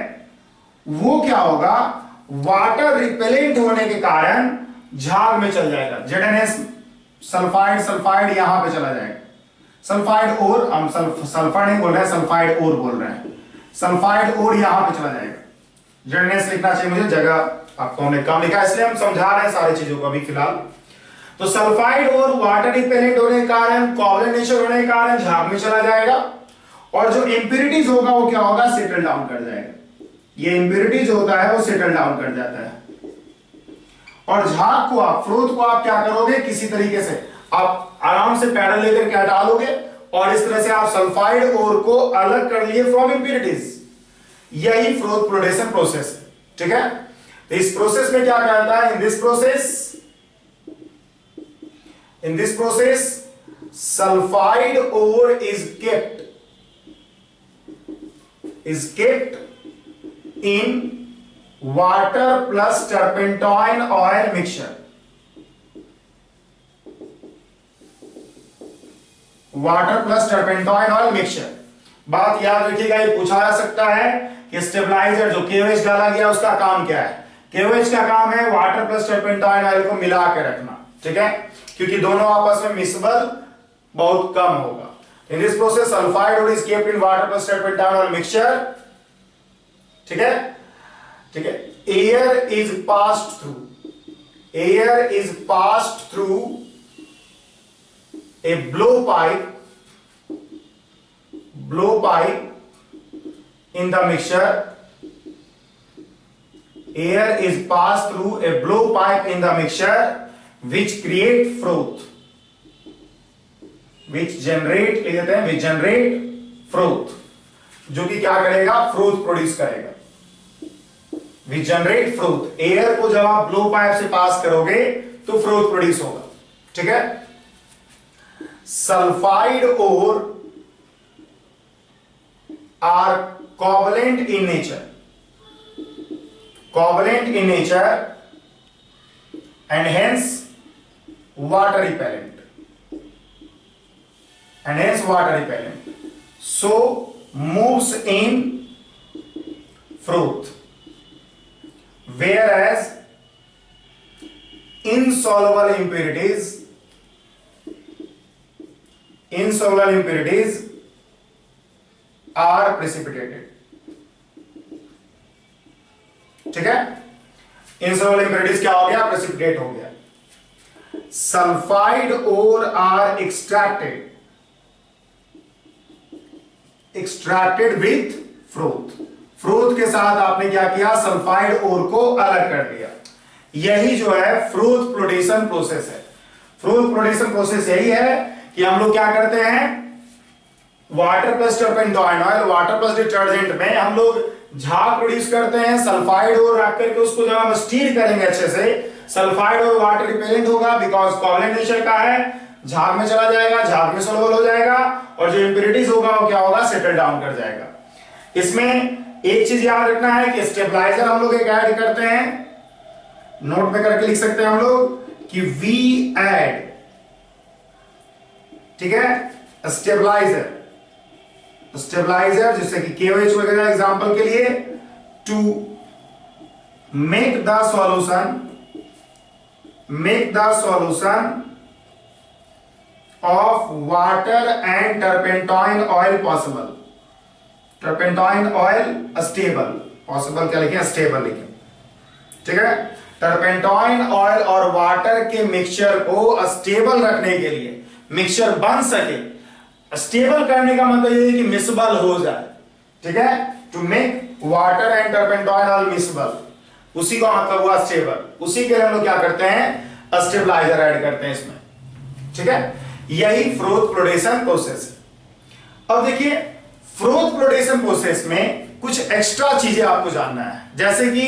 वो क्या होगा, वाटर रिपेलेंट होने के कारण झाग में चल जाएगा। ZnS सल्फाइड सल्फाइड यहां पे चला जाएगा। सल्फाइड ओर, हम सल्फर नहीं बोल रहे हैं, सल्फाइड ओर बोल रहे हैं। सल्फाइड ओर यहां पे चला जाएगा। ZnS लिखना चाहिए मुझे, जगह आपको हमने कम लिखा, इसलिए हम समझा रहे हैं सारी चीजों को अभी फिलहाल। तो सल्फाइड और वाटर रिपेलेंट होने के कारण, कोवलेंट नेचर होने के कारण झाग में चला जाएगा, और जो इंप्यूरिटीज होगा वो क्या होगा, सेटल डाउन कर जाएगा। ये इंप्यूरिटीज होता है वो सेटल डाउन कर जाता है। और झाग को आप, फ्रोथ को आप क्या करोगे, किसी तरीके से आप आराम से पैडल लेकर क्या डालोगे, और इस तरह से आप सल्फाइड ओर को अलग कर लिए फ्रॉम इंप्यूरिटीज। यही फ्रोथ प्रोडेशन प्रोसेस है, ठीक है। तो इस प्रोसेस में क्या कहता है, in this process sulfide ore is kept in water plus turpentine oil mixture। Water plus turpentine oil mixture. बात याद रखिएगा, ये पूछा जा सकता है कि स्टेबलाइजर जो KOH डाला गया उसका काम क्या है। KOH का काम है वाटर प्लस टर्पेंटाइन ऑयल को मिला के रखना, ठीक है, क्योंकि दोनों आपस में मिसबल बहुत कम होगा। In this process sulphide ore is kept in water plus turpentine oil mixture, ठीक है, ठीक है। Air is passed through a blow pipe in the mixture. Air is passed through a blow pipe in the mixture which create froth, which generate froth, जो कि क्या करेगा, froth produce करेगा। which generate froth, air को जब आप blow pipe से पास करोगे तो फ्रोथ प्रोड्यूस होगा, ठीक है। Sulfide ore are covalent in nature, and hence water repellent, so moves in froth, whereas insoluble impurities are precipitated, ठीक है। insoluble impurities क्या हो गया, प्रेसिपिटेट हो गया। Sulphide ore are extracted with froth के साथ आपने क्या किया, सल्फाइड ओर को अलग कर दिया। यही जो है फ्रोथ प्रोडेशन प्रोसेस है। फ्रोथ प्रोडेशन प्रोसेस यही है कि हम लोग क्या करते हैं, water plus turpentine oil, water plus detergent में हम लोग झाग प्रोड्यूस करते हैं, सल्फाइड और रख करके उसको जब हम स्टीर करेंगे अच्छे से, सल्फाइड और वाटर रिपेलेंट होगा, बिकॉज कोवलेंट नेचर का है, झाग में चला जाएगा, झाग में सोल्युबल हो जाएगा, और जो इंप्यूरिटीज होगा वो क्या होगा, सेटल डाउन कर जाएगा। इसमें एक चीज याद रखना है कि स्टेबलाइजर हम लोग एक ऐड करते हैं, नोट में करके लिख सकते हैं हम लोग कि वी ऐड, ठीक है, स्टेबलाइजर जिससे कि KOH वगैरह एग्जांपल के लिए, to make the solution of water and turpentine oil possible. Turpentine oil stable, possible क्या लिखें, स्टेबल लिखें, ठीक है। टर्पेंटाइन ऑयल और वाटर के मिक्सचर को स्टेबल रखने के लिए, मिक्सचर बन सके, स्टेबल करने का मतलब ये है कि मिसबल हो जाए, ठीक है। To make water and turpentine oil miscible, उसी का मतलब हुआ स्टेबल। उसी के लिए हम लोग क्या करते हैं, स्टेबलाइजर ऐड करते हैं इसमें, ठीक है, यही फ्रोथ फ्लोटेशन प्रोसेस है। अब देखिए फ्रोथ फ्लोटेशन प्रोसेस में कुछ एक्स्ट्रा चीजें आपको जानना है, जैसे कि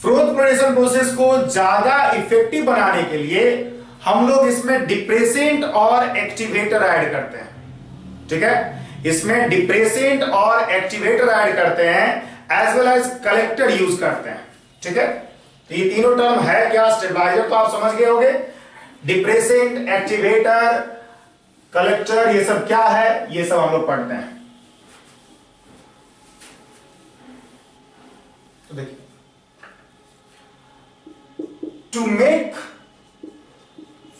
फ्रोथ फ्लोटेशन प्रोसेस को ज्यादा इफेक्टिव बनाने के लिए हम लोग इसमें डिप्रेसेंट और एक्टिवेटर ऐड करते हैं। ठीक है, इसमें डिप्रेसेंट और एक्टिवेटर ऐड करते हैं, as well as collector use करते हैं। ठीक है, तो ये तीनों टर्म है क्या, स्टेबलाइजर तो आप समझ गए होंगे, डिप्रेसेंट, एक्टिवेटर, कलेक्टर, ये सब क्या है, ये सब हम लोग पढ़ते हैं। तो देखिए, to make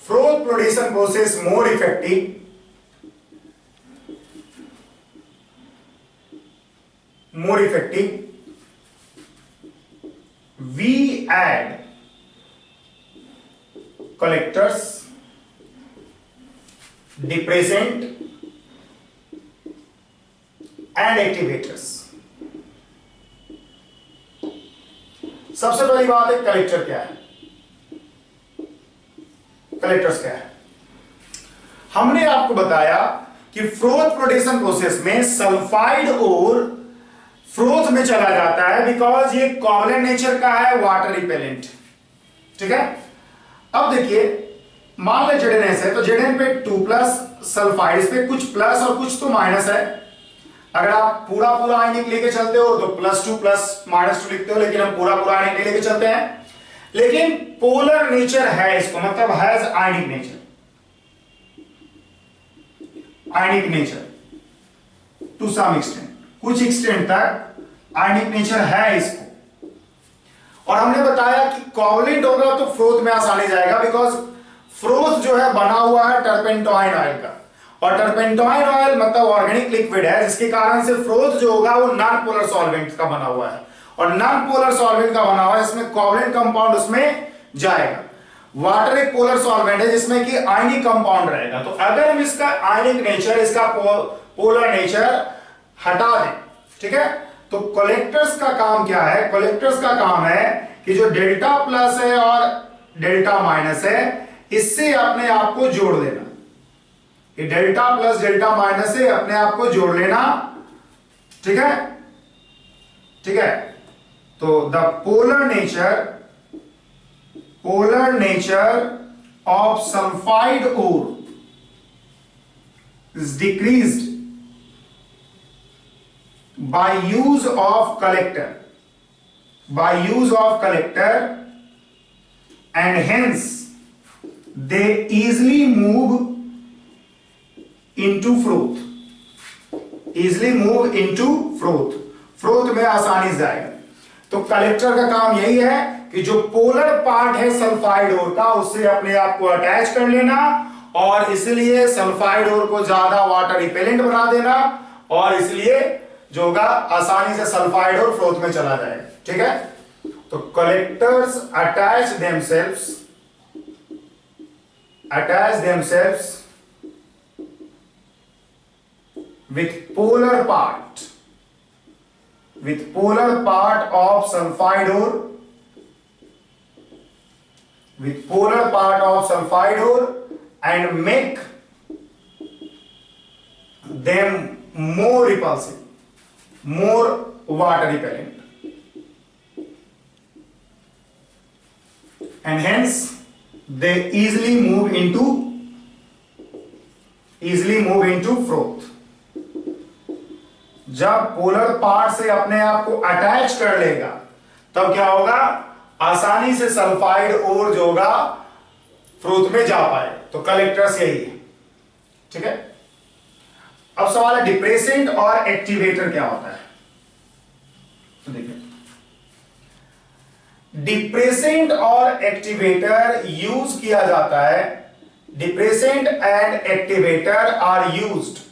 froth flotation process more effective, we add collectors, depressant and activators। सबसे पहली बात है कलेक्टर क्या है, कलेक्टर्स क्या है। हमने आपको बताया कि फ्रोथ फ्लोटेशन प्रोसेस में सल्फाइड और फ्रोथ में चला जाता है बिकॉज ये कोवलेंट नेचर का है, वाटर रिपेलेंट। ठीक है, अब देखिए मान ले जेडेन है, तो जेडेन पे 2+ सल्फाइड, इस पे कुछ प्लस और कुछ तो माइनस है। अगर आप पूरा पूरा आयनिक लेके चलते हो तो +2 +-2 लिखते हो, लेकिन हम पूरा पूरा आयनिक लेके चलते हैं। लेकिन पोलर नेचर है इसको, मतलब has ionic nature, ionic nature to some extent, कुछ एक्सटेंट तक आयनिक नेचर है इसको। और हमने बताया कि कोवलेंट होगा तो फ्रोथ में आसानी जाएगा, बिकॉज फ्रोथ जो है बना हुआ है टर्पेंटॉइन ऑयल का, और टर्पेंटॉइन ऑयल मतलब ऑर्गेनिक लिक्विड है, जिसके कारण से फ्रोथ जो होगा वो नॉन पोलर सॉल्वेंट का बना हुआ है, और नॉन पोलर सॉल्वेंट का बना हुआ है, इसमें कोवलेंट कंपाउंड उसमें जाएगा। वाटर एक पोलर सॉल्वेंट है जिसमें कि आयनिक कंपाउंड रहेगा, तो अगर हम इसका आयनिक नेचर, इसका पोलर नेचर हटा दें, ठीक है, तो कलेक्टर्स का काम क्या है, कलेक्टर्स का काम है कि जो डेल्टा प्लस है और डेल्टा माइनस है, इससे अपने आप को जोड़ लेना। ये डेल्टा प्लस डेल्टा माइनस से अपने आप को जोड़ लेना। ठीक है, ठीक है, तो the polar nature of sulphide ore is decreased by use of collector, and hence they easily move into froth, froth में आसानी से जाएगा। तो कलेक्टर का काम यही है कि जो पोलर पार्ट है सल्फाइड ओर का, उससे अपने आप को अटैच कर लेना, और इसलिए सल्फाइड ओर को ज्यादा वाटर रिपेलेंट बना देना, और इसलिए जो होगा आसानी से सल्फाइड और फ्रोथ में चला जाएगा। ठीक है, तो collectors attach themselves with polar part of sulfide ore, and make them more repulsive, more water repellent, and hence they easily move into froth। जब पोलर पार्ट से अपने आप को अटैच कर लेगा तब क्या होगा, आसानी से सल्फाइड ओर जो होगा फ्रोथ में जा पाए। तो कलेक्टर्स यही है। ठीक है, अब सवाल है डिप्रेसेंट और एक्टिवेटर क्या होता है। तो देखिए, डिप्रेसेंट और एक्टिवेटर यूज किया जाता है, depressant and activator are used,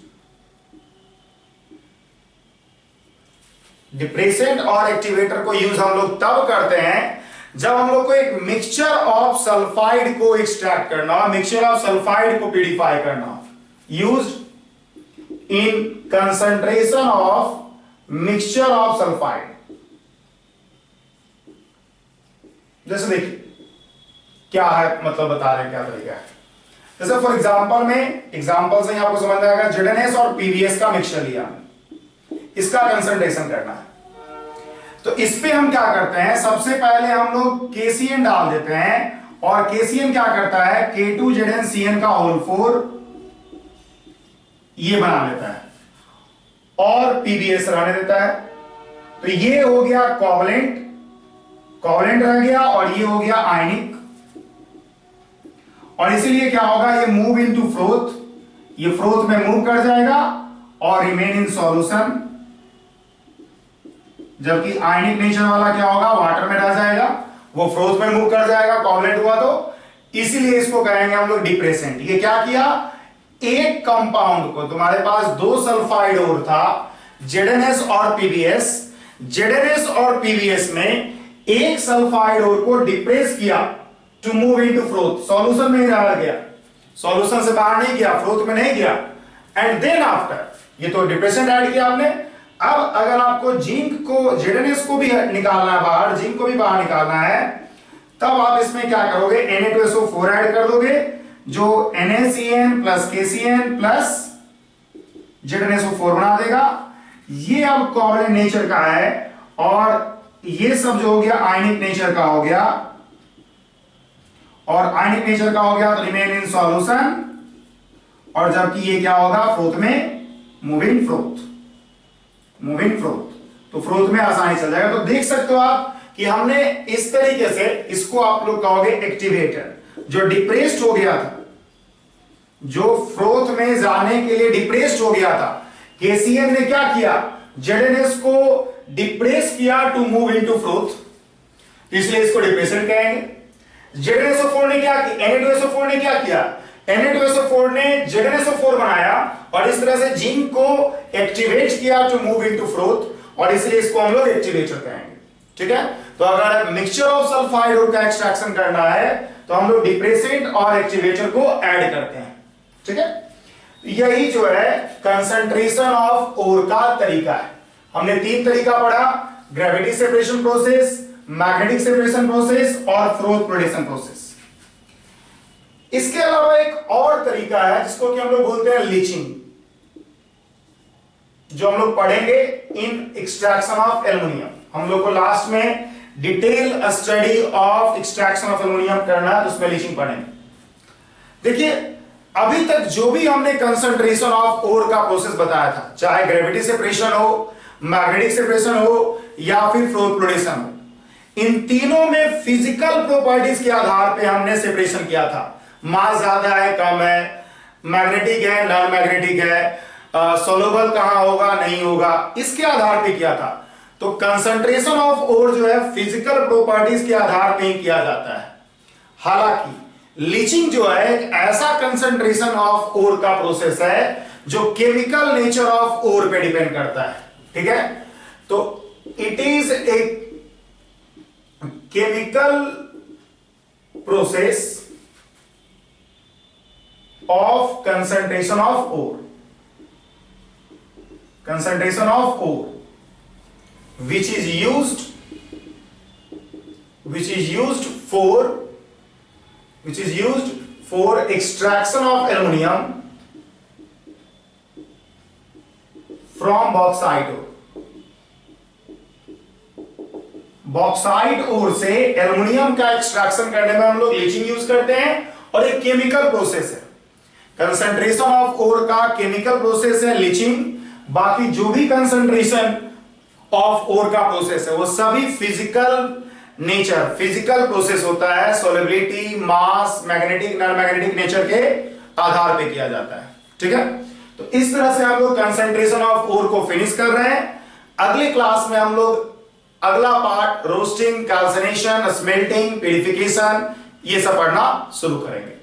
depressant और एक्टिवेटर को यूज हम लोग तब करते हैं जब हम लोग को एक मिक्सचर ऑफ सल्फाइड को एक्सट्रैक्ट करना हो, मिक्सचर ऑफ सल्फाइड को प्यूरिफाई करना हो, used in concentration of mixture of sulfide। जैसे देखिए क्या है, मतलब बता रहे हैं क्या तरीका है। जैसे फॉर एग्जांपल से आपको समझ में आएगा, जेडएनएस और पीबीएस का मिक्सचर लिया, इसका कंसंट्रेशन करना है। तो इस पे हम क्या करते हैं, सबसे पहले हम लोग केसीएन डाल देते हैं, और केसीएन क्या करता है, K2ZnCN का होल 4 ये बना लेता है और पीबीएस रहने देता है। तो ये हो गया कोवलेंट रह गया, और ये हो गया आयनिक, और इसीलिए क्या होगा, ये मूव इनटू फ्लोथ, ये फ्लोथ में मूव कर जाएगा और रिमेन इन सॉल्यूशन। जबकि आयनिक नेचर वाला क्या होगा, वाटर में रह जाएगा, वो फ्लोथ में मूव कर जाएगा, कोवलेंट हुआ तो, इसीलिए इसको कहेंगे हम लोग डिप्रेसेंट। ये क्या किया, एक कंपाउंड को, तुम्हारे पास 2 सल्फाइड और था, जेडएनएस और पीबीएस, जेडएनएस और पीबीएस में एक सल्फाइड और को डिप्रेस किया to move into froth, solution में ही रह गया, सॉल्यूशन से बाहर नहीं गया, फ्लोथ में नहीं गया, एंड देन आफ्टर ये तो डिप्रेशन ऐड किया आपने। अब अगर आपको जिंक को, जेडएनएस को भी निकालना है बाहर, जिंक को भी बाहर निकालना है, तब आप इसमें क्या करोगे, Na2SO4 ऐड कर दोगे, जो NaCN plus KCN plus ZnSO4 बना देगा। ये अब कोवलेंट नेचर का है, और ये सब जो हो गया आयनिक नेचर का हो गया, और आयनिक नेचर का हो गया तो रिमेन इन सॉल्यूशन, और जबकि ये क्या होगा, फ्लोथ में मूविंग फ्लोथ, तो फ्लोथ में आसानी चल जाएगा। तो देख सकते हो आप कि हमने इस तरीके से, इसको आप लोग कहोगे एक्टिवेटर, जो डिप्रेस्ड हो गया था, जो फ्लोथ में जाने के लिए डिप्रेस्ड हो गया था, केसीएन ने क्या किया, जेडएनएस को डिप्रेस किया टू मूव इनटू फ्लोथ, इसलिए इसको डिप्रेशन कहेंगे। जेडएनएसओ4 ने क्या किया, Na2SO4 ने क्या किया, Na2SO4 ने ZnSO4 बनाया, और इस तरह से जिंक को एक्टिवेट किया टू मूव इनटू फ्लोथ, और इसलिए इसको हम लोग एक्टिवेटर कहेंगे। ठीक है, तो अगर मिक्सचर ऑफ सल्फाइड का एक्सट्रैक्शन करना है तो हम लोग डिप्रेसेंट और एक्टिवेटर को ऐड करते हैं। ठीक है, यही जो है कंसंट्रेशन ऑफ ओर का तरीका है। हमने 3 तरीका पढ़ा, gravity separation process, magnetic separation process और फ्लोथ प्रोडेशन प्रोसेस। इसके अलावा एक और तरीका है जिसको कि हम लोग बोलते हैं लीचिंग, जो हम लोग पढ़ेंगे इन एक्सट्रैक्शन ऑफ एल्युमिनियम। हम लोग को लास्ट में detail study of extraction of aluminium करना है, उसमें लीचिंग पढ़ेंगे। देखिए, अभी तक जो भी हमने कंसंट्रेशन ऑफ ओर का प्रोसेस बताया था, चाहे ग्रेविटी सेपरेशन हो, मैग्नेटिक सेपरेशन हो, या फिर फ्लोथ प्रोडेशन हो, इन तीनों में फिजिकल प्रॉपर्टीज के आधार पे हमने सेपरेशन किया था। मास ज्यादा है, कम है, मैग्नेटिक है, नॉन मैग्नेटिक है, सोलुबल कहां होगा, नहीं होगा, इसके आधार पे किया था। तो कंसंट्रेशन ऑफ ओर जो है फिजिकल प्रॉपर्टीज के आधार पे ही किया जाता है। हालांकि लीचिंग जो है एक ऐसा कंसंट्रेशन ऑफ ओर का प्रोसेस है जो केमिकल नेचर ऑफ ओर पे डिपेंड करता है। ठीक है, तो it is a chemical process of concentration of ore, which is used for extraction of aluminum from bauxite ore। Bauxite ore से एल्युमिनियम का एक्सट्रैक्शन करने में हम लोग लीचिंग यूज करते हैं, और एक केमिकल प्रोसेस है। कंसंट्रेशन ऑफ ओर का केमिकल प्रोसेस है लीचिंग। बाकी जो भी कंसंट्रेशन ऑफ ओर का प्रोसेस है वो सभी फिजिकल प्रोसेस होता है। सोलिबिलिटी, मास, मैग्नेटिक, नॉन मैग्नेटिक नेचर के आधार पे किया जाता है। ठीक है, तो इस तरह से हम लोग कंसंट्रेशन ऑफ ओर को फिनिश कर रहे हैं। अगले क्लास में हम लोग अगला part roasting, calcination, smelting, purification, ये सब पढ़ना शुरू करेंगे।